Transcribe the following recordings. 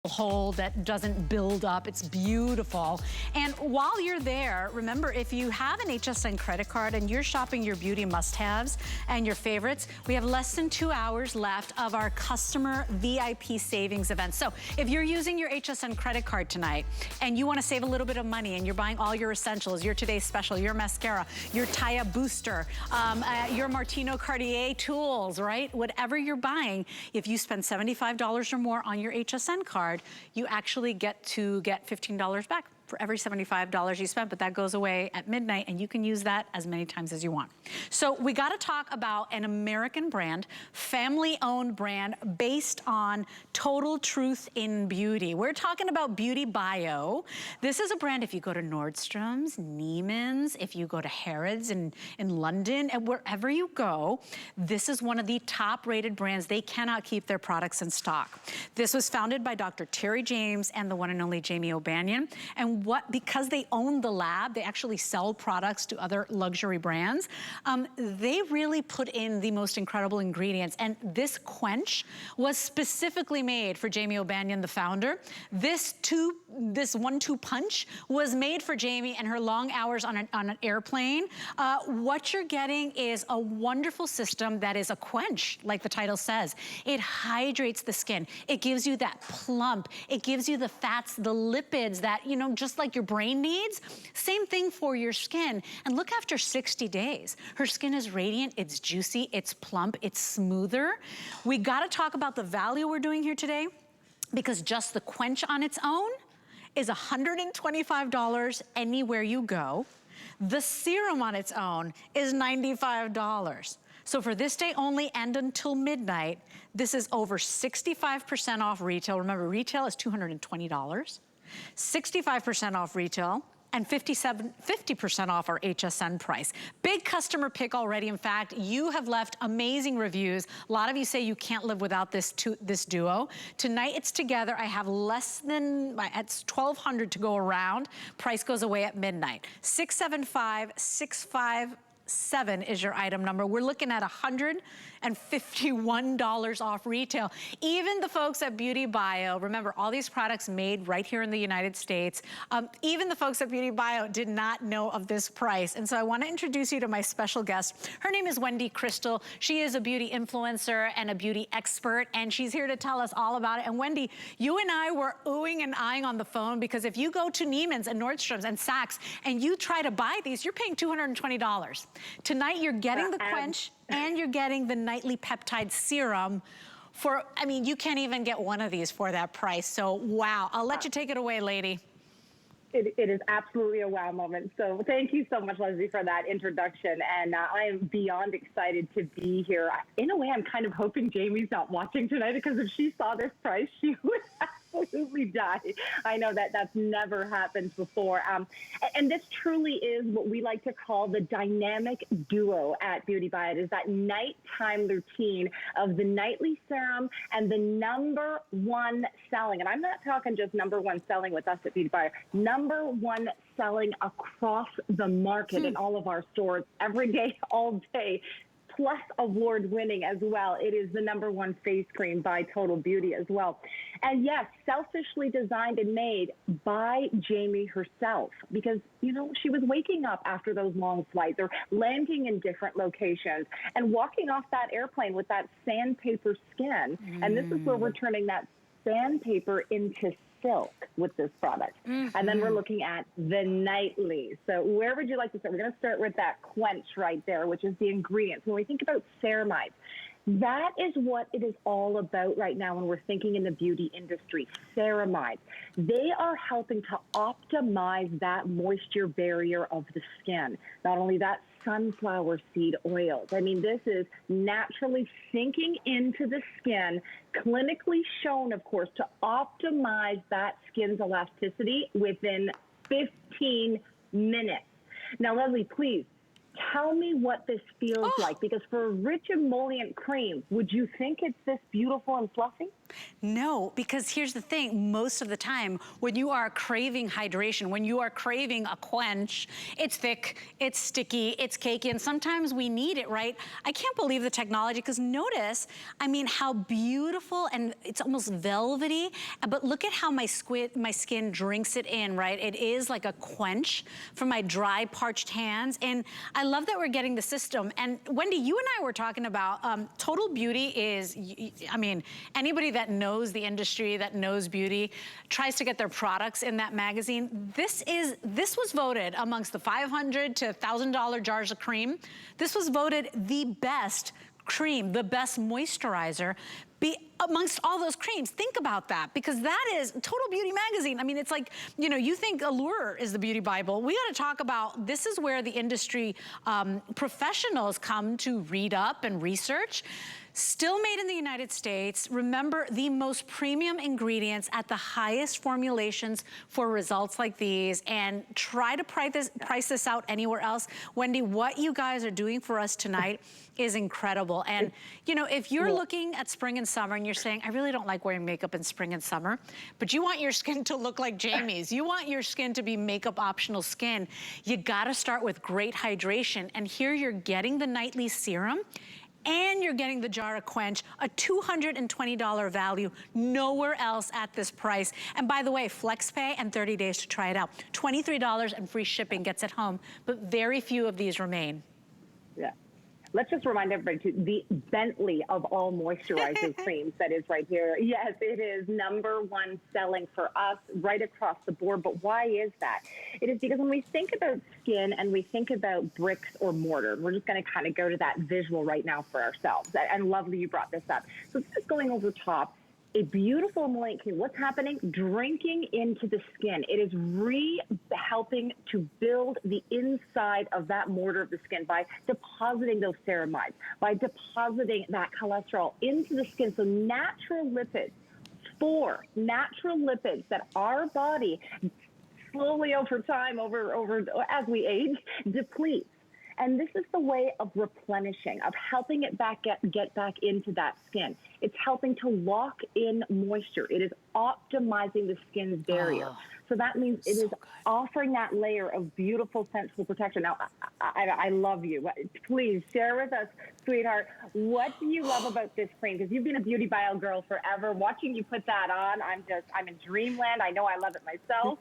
hole that doesn't build up. It's beautiful. And while you're there, remember, if you have an HSN credit card and you're shopping your beauty must-haves and your favorites, we have less than 2 hours left of our customer VIP savings event. So if you're using your HSN credit card tonight and you want to save a little bit of money and you're buying all your essentials, your Today's Special, your mascara, your Taya Booster, your Martino Cartier tools, right? Whatever you're buying, if you spend $75 or more on your HSN card, you actually get to get $15 back for every $75 you spent, but that goes away at midnight and you can use that as many times as you want. So we gotta talk about an American brand, family-owned brand based on total truth in beauty. We're talking about BeautyBio. This is a brand, if you go to Nordstrom's, Neiman's, if you go to Harrods in London, and wherever you go, this is one of the top-rated brands. They cannot keep their products in stock. This was founded by Dr. Terry James and the one and only Jamie O'Banion. And because they own the lab, they actually sell products to other luxury brands. They really put in the most incredible ingredients. And this Quench was specifically made for Jamie O'Banion, the founder. This 1-2 punch was made for Jamie and her long hours on an airplane. What you're getting is a wonderful system that is a quench, like the title says. It hydrates the skin. It gives you that plump. It gives you the fats, the lipids that, you know, just like your brain needs. Same thing for your skin. And look, after 60 days, her skin is radiant, it's juicy, it's plump, it's smoother. We gotta talk about the value we're doing here today, because just the Quench on its own is $125 anywhere you go. The serum on its own is $95. So for this day only and until midnight, this is over 65% off retail. Remember, retail is $220. 65% off retail, and 50% off our HSN price. Big customer pick already. In fact, you have left amazing reviews. A lot of you say you can't live without this duo. Tonight it's together. I have less than, it's $1,200 to go around. Price goes away at midnight. 675-657 is your item number. We're looking at $151 off retail. Even the folks at BeautyBio, remember, all these products made right here in the United States, even the folks at BeautyBio did not know of this price. And so I want to introduce you to my special guest. Her name is Wendy Crystal. She is a beauty influencer and a beauty expert, and she's here to tell us all about it. And Wendy, you and I were oohing and eyeing on the phone, because if you go to Neiman's and Nordstrom's and Saks and you try to buy these, you're paying $220. Tonight you're getting the Quench and you're getting the nightly peptide serum for, I mean, you can't even get one of these for that price. So wow, I'll let you take it away, lady. It is absolutely a wow moment. So thank you so much, Leslie, for that introduction. And I am beyond excited to be here. In a way, I'm kind of hoping Jamie's not watching tonight, because if she saw this price, she would absolutely die. I know that that's never happened before. And this truly is what we like to call the dynamic duo at BeautyBio. It is that nighttime routine of the nightly serum and the #1 selling. And I'm not talking just #1 selling with us at BeautyBio. #1 selling across the market in all of our stores every day, all day. Plus award-winning as well. It is the #1 face cream by Total Beauty as well. And yes, selfishly designed and made by Jamie herself, because, you know, she was waking up after those long flights or landing in different locations and walking off that airplane with that sandpaper skin. And this is where we're turning that sandpaper into silk with this product. And then we're looking at the nightly. So where would you like to start? We're going to start with that Quench right there, which is the ingredients. When we think about ceramides, that is what it is all about right now when we're thinking in the beauty industry. Ceramides. They are helping to optimize that moisture barrier of the skin. Not only that, sunflower seed oils. I mean, this is naturally sinking into the skin, clinically shown, of course, to optimize that skin's elasticity within 15 minutes. Now, Leslie, please tell me what this feels like, because for a rich emollient cream, would you think it's this beautiful and fluffy? No, because here's the thing, most of the time, when you are craving hydration, when you are craving a quench, it's thick, it's sticky, it's cakey, and sometimes we need it, right? I can't believe the technology, because notice, I mean, how beautiful, and it's almost velvety, but look at how my skin drinks it in, right? It is like a quench for my dry, parched hands, and I love that we're getting the system. And Wendy, you and I were talking about Total Beauty is, I mean, anybody that knows the industry, that knows beauty, tries to get their products in that magazine. This was voted amongst the $500 to $1,000 jars of cream. This was voted the best cream, the best moisturizer amongst all those creams. Think about that, because that is Total Beauty magazine. I mean, it's like, you know, you think Allure is the beauty Bible. We gotta talk about, this is where the industry professionals come to read up and research. Still made in the United States. Remember, the most premium ingredients at the highest formulations for results like these, and try to price this out anywhere else. Wendy, what you guys are doing for us tonight is incredible. And you know, if you're looking at spring and summer and you're saying, I really don't like wearing makeup in spring and summer, but you want your skin to look like Jamie's, you want your skin to be makeup optional skin, you gotta start with great hydration. And here you're getting the nightly serum, and you're getting the jar of Quench, a $220 value, nowhere else at this price. And by the way, flex pay and 30 days to try it out. $23 and free shipping gets it home, but very few of these remain. Yeah. Let's just remind everybody, the Bentley of all moisturizing creams that is right here. Yes, it is #1 selling for us right across the board. But why is that? It is because when we think about skin and we think about bricks or mortar, we're just going to kind of go to that visual right now for ourselves. And lovely you brought this up. So this is going over top. A beautiful emollient cream. What's happening? Drinking into the skin. It is helping to build the inside of that mortar of the skin by depositing those ceramides, by depositing that cholesterol into the skin. So natural lipids, 4 natural lipids that our body slowly over time, as we age, depletes. And this is the way of replenishing, of helping it get back into that skin. It's helping to lock in moisture. It is optimizing the skin's barrier. Oh, so that means it is offering that layer of beautiful, sensual protection. Now, I love you. Please share with us, sweetheart, what do you love about this cream? Because you've been a BeautyBio girl forever. Watching you put that on, I'm in dreamland. I know I love it myself.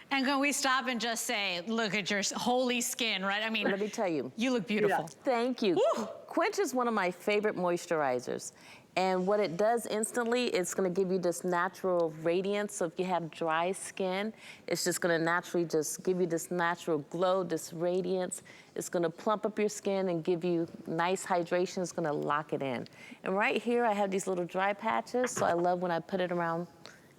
And can we stop and just say, look at your holy skin, right? I mean, let me tell you. You look beautiful. Yeah. Thank you. Woo! Quench is one of my favorite moisturizers. And what it does instantly, it's gonna give you this natural radiance. So if you have dry skin, it's just gonna naturally just give you this natural glow, this radiance. It's gonna plump up your skin and give you nice hydration. It's gonna lock it in. And right here, I have these little dry patches. So I love when I put it around,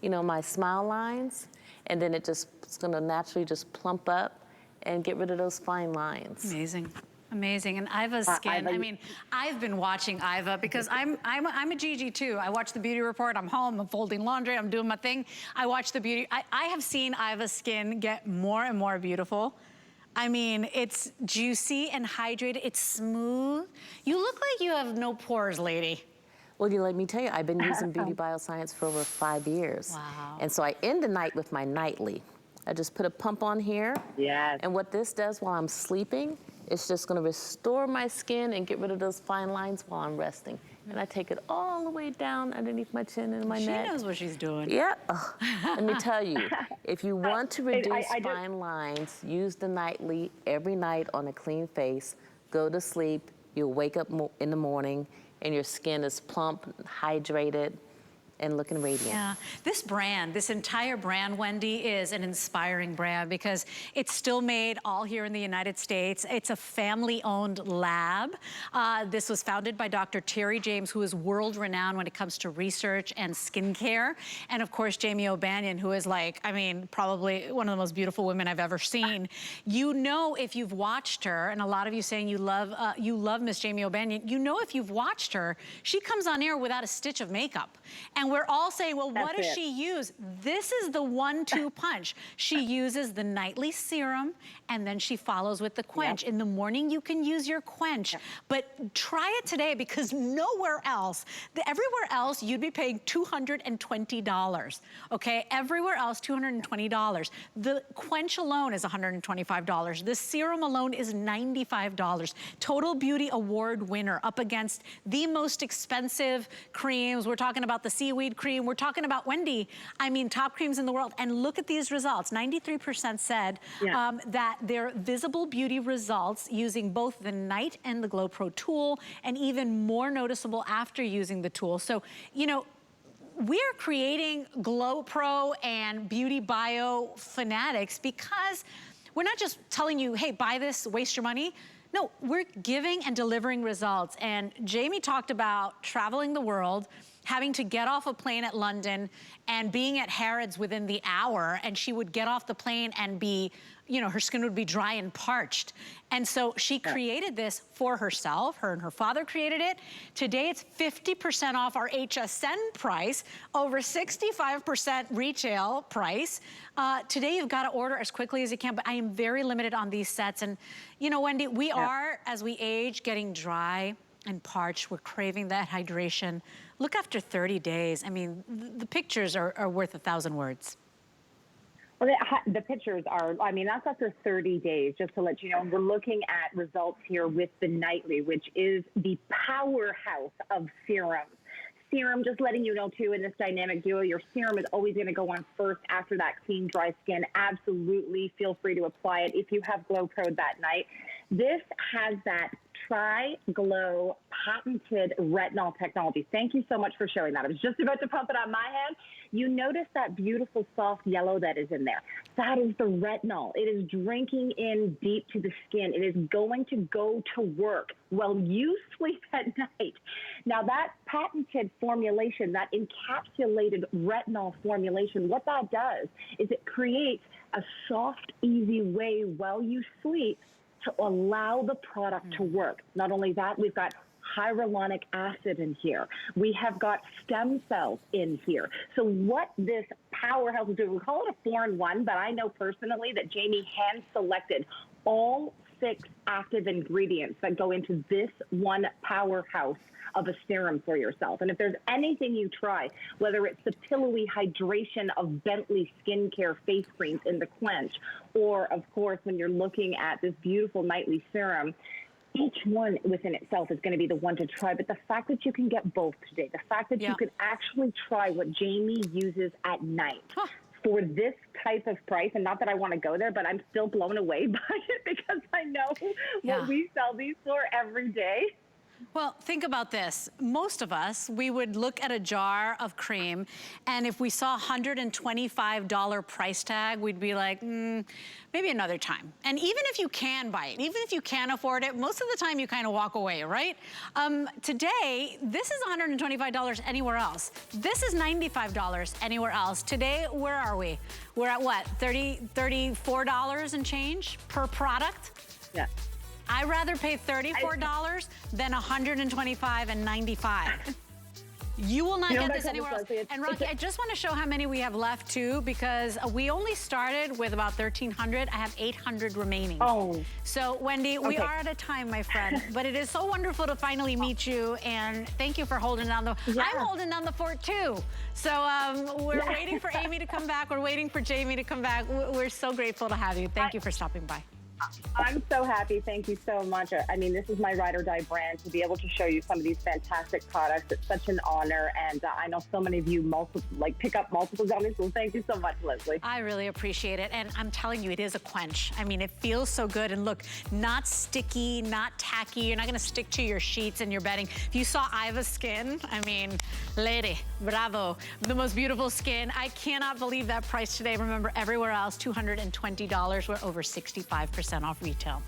you know, my smile lines. And then it's gonna naturally just plump up and get rid of those fine lines. Amazing. Amazing. And Iva's skin, I mean, I've been watching Iva because I'm a Gigi too. I watch the Beauty Report. I'm home, I'm folding laundry, I'm doing my thing. I watch the beauty. I have seen Iva's skin get more and more beautiful. I mean, it's juicy and hydrated. It's smooth. You look like you have no pores, lady. Well, let me tell you, I've been using Beauty Bioscience for over 5 years. Wow. And so I end the night with my nightly. I just put a pump on here. Yes. And what this does while I'm sleeping, it's just gonna restore my skin and get rid of those fine lines while I'm resting. And I take it all the way down underneath my chin and my neck. She knows what she's doing. Yeah. Oh, let me tell you, if you want to reduce fine lines, use the nightly every night on a clean face. Go to sleep, you'll wake up in the morning, and your skin is plump, hydrated, and looking radiant. Yeah, this brand, this entire brand, Wendy, is an inspiring brand because it's still made all here in the United States. It's a family-owned lab. This was founded by Dr. Terry James, who is world-renowned when it comes to research and skincare. And of course, Jamie O'Banion, who is like, I mean, probably one of the most beautiful women I've ever seen. You know, if you've watched her, and a lot of you saying you love Miss Jamie O'Banion, you know if you've watched her, she comes on air without a stitch of makeup. And And we're all saying, well, what does That's it. she use? This is the 1-2 punch. She uses the nightly serum, and then she follows with the quench. In the morning, you can use your quench, but try it today because nowhere else, everywhere else, you'd be paying $220, okay? Everywhere else, $220. The quench alone is $125. The serum alone is $95. Total Beauty Award winner, up against the most expensive creams. We're talking about the seaweed cream. We're talking about, Wendy, I mean, top creams in the world. And look at these results. 93% said that they're visible beauty results using both the Night and the Glow Pro tool, and even more noticeable after using the tool. So, you know, we're creating Glow Pro and BeautyBio fanatics because we're not just telling you, hey, buy this, waste your money. No, we're giving and delivering results. And Jamie talked about traveling the world, having to get off a plane at London and being at Harrods within the hour, and she would get off the plane and be, you know, her skin would be dry and parched. And so she created this for herself. Her and her father created it. Today it's 50% off our HSN price, over 65% retail price. Today you've got to order as quickly as you can, but I am very limited on these sets. And you know, Wendy, we are, as we age, getting dry and parched. We're craving that hydration. Look, after 30 days, I mean, the pictures are worth 1,000 words. Well, the pictures are, I mean, that's after 30 days, just to let you know. We're looking at results here with the Nightly, which is the powerhouse of serums. Serum, just letting you know, too, in this dynamic duo, your serum is always going to go on first after that clean, dry skin. Absolutely feel free to apply it if you have Glow Pro that night. This has that Tri-Glow patented retinol technology. Thank you so much for showing that. I was just about to pump it on my hand. You notice that beautiful soft yellow that is in there. That is the retinol. It is drinking in deep to the skin. It is going to go to work while you sleep at night. Now, that patented formulation, that encapsulated retinol formulation, what that does is it creates a soft, easy way while you sleep to allow the product to work. Not only that, we've got hylaronic acid in here. We have got stem cells in here. So what this powerhouse is doing, we call it a 4-in-1, but I know personally that Jamie hand-selected all 6 active ingredients that go into this one powerhouse of a serum for yourself. And if there's anything you try, whether it's the pillowy hydration of Bentley skincare face creams in the Quench, or of course, when you're looking at this beautiful Nightly serum, each one within itself is going to be the one to try. But the fact that you can get both today, the fact that you could actually try what Jamie uses at night, for this type of price, and not that I want to go there, but I'm still blown away by it because I know what we sell these for every day. Well, think about this. Most of us, we would look at a jar of cream, and if we saw $125 price tag, we'd be like, maybe another time. And even if you can buy it, even if you can afford it, most of the time you kind of walk away, right? Today, this is $125 anywhere else. This is $95 anywhere else. Today, where are we? We're at what, $34 and change per product? Yeah. I'd rather pay $34 than $125 and $95. You will not get this anywhere else. And Rocky, I just want to show how many we have left too, because we only started with about 1,300. I have 800 remaining. Oh. So Wendy, we are out of time, my friend, but it is so wonderful to finally meet you, and thank you for holding down the, I'm holding down the fort too. So we're waiting for Amy to come back. We're waiting for Jamie to come back. We're so grateful to have you. Thank you for stopping by. I'm so happy. Thank you so much. I mean, this is my ride or die brand. To be able to show you some of these fantastic products, it's such an honor. And I know so many of you pick up multiples on this. So thank you so much, Leslie. I really appreciate it. And I'm telling you, it is a quench. I mean, it feels so good. And look, not sticky, not tacky. You're not going to stick to your sheets and your bedding. If you saw Iva's skin, I mean, lady, bravo. The most beautiful skin. I cannot believe that price today. Remember, everywhere else, $220. We're over 65% off retail. Now,